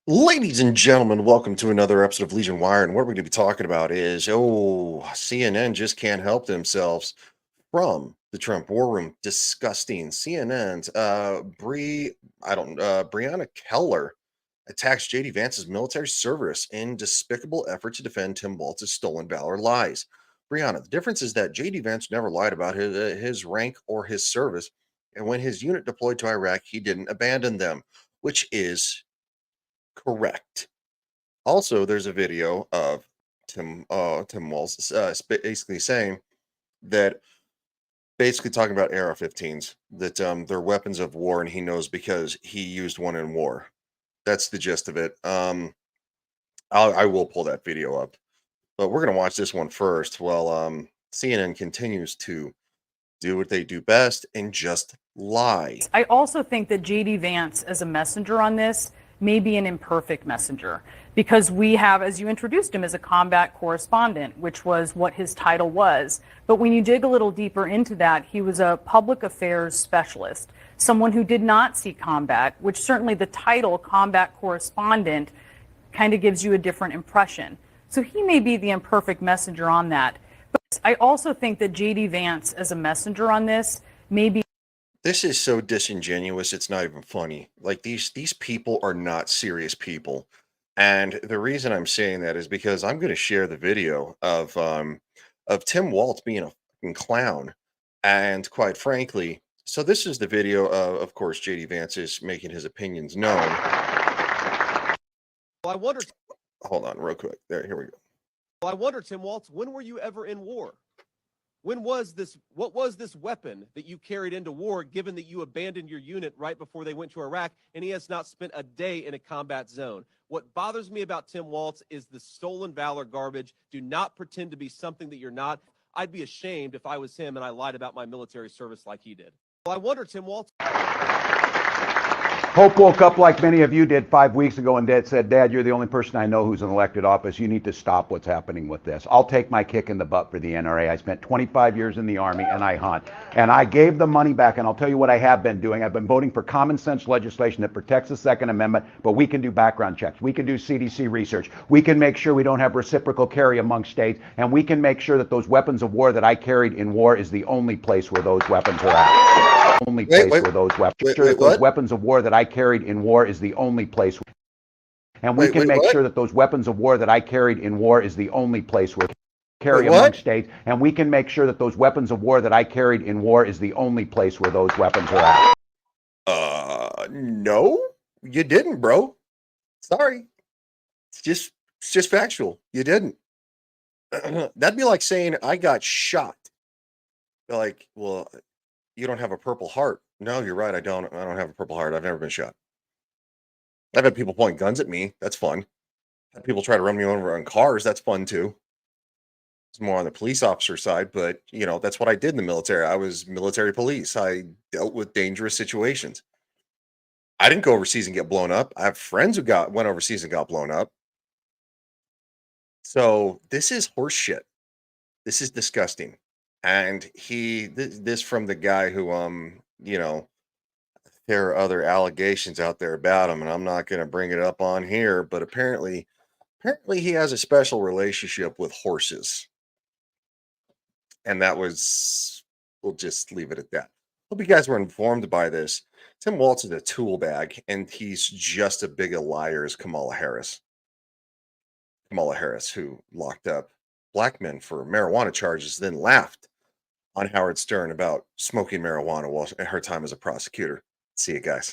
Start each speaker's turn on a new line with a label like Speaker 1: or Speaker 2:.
Speaker 1: Ladies and gentlemen, welcome to another episode of Legion Wire. And what we're going to be talking about is CNN just can't help themselves from the Trump War Room. Disgusting. CNN's Breonna Keller attacks JD Vance's military service in despicable effort to defend Tim Walz's stolen valor lies. Breonna, the difference is that JD Vance never lied about his rank or his service. And when his unit deployed to Iraq, he didn't abandon them, which is correct. Also, there's a video of Tim Walz basically saying that basically talking about AR-15s that they're weapons of war, and he knows because he used one in war. That's the gist of it. I will pull that video up, but we're gonna watch this one first. While CNN continues to do what they do best and just lie.
Speaker 2: I also think that JD Vance, as a messenger on this, may be an imperfect messenger because we have, as you introduced him, as a combat correspondent, which was what his title was. But when you dig a little deeper into that, he was a public affairs specialist, someone who did not see combat, which certainly the title combat correspondent kind of gives you a different impression. So he may be the imperfect messenger on that. But I also think that JD Vance, as a messenger on this, may be.
Speaker 1: This is so disingenuous, it's not even funny. Like these people are not serious people. And the reason I'm saying that is because I'm going to share the video of Tim Waltz being a fucking clown. And quite frankly, so this is the video of course, JD Vance is making his opinions known.
Speaker 3: Well, I wonder.
Speaker 1: Hold on, real quick. There, here we go.
Speaker 3: Well, I wonder, Tim Waltz, when were you ever in war? When was this? What was this weapon that you carried into war, given that you abandoned your unit right before they went to Iraq, and he has not spent a day in a combat zone? What bothers me about Tim Waltz is the stolen valor garbage. Do not pretend to be something that you're not. I'd be ashamed if I was him and I lied about my military service like he did. Well, I wonder, Tim Waltz.
Speaker 4: Hope woke up like many of you did 5 weeks ago and said, Dad, you're the only person I know who's in elected office. You need to stop what's happening with this. I'll take my kick in the butt for the NRA. I spent 25 years in the Army and I hunt. And I gave the money back, and I'll tell you what I have been doing. I've been voting for common sense legislation that protects the Second Amendment, but we can do background checks. We can do CDC research. We can make sure we don't have reciprocal carry among states, and we can make sure that those weapons of war that I carried in war is the only place where those weapons are at. Only place where those weapons. Those weapons of war that I carried in war is the only place. And we can make sure that those weapons of war that I carried in war is the only place where carry among states. And we can make sure that those weapons of war that I carried in war is the only place where those weapons are at.
Speaker 1: No, you didn't, bro. Sorry. It's just factual. You didn't. That'd be like saying I got shot. Like, well, you don't have a purple heart. No, you're right. I don't have a purple heart. I've never been shot. I've had people point guns at me. That's fun. Had people try to run me over on cars. That's fun too. It's more on the police officer side, but that's what I did in the military. I was military police. I dealt with dangerous situations. I didn't go overseas and get blown up. I have friends who went overseas and got blown up. So this is horse shit. This is disgusting. And this from the guy who there are other allegations out there about him, and I'm not going to bring it up on here, but apparently he has a special relationship with horses. And we'll just leave it at that. Hope you guys were informed by this. Tim Waltz is a tool bag, and he's just as big a liar as Kamala Harris. Kamala Harris, who locked up black men for marijuana charges, then laughed on Howard Stern about smoking marijuana while her time as a prosecutor. See you guys.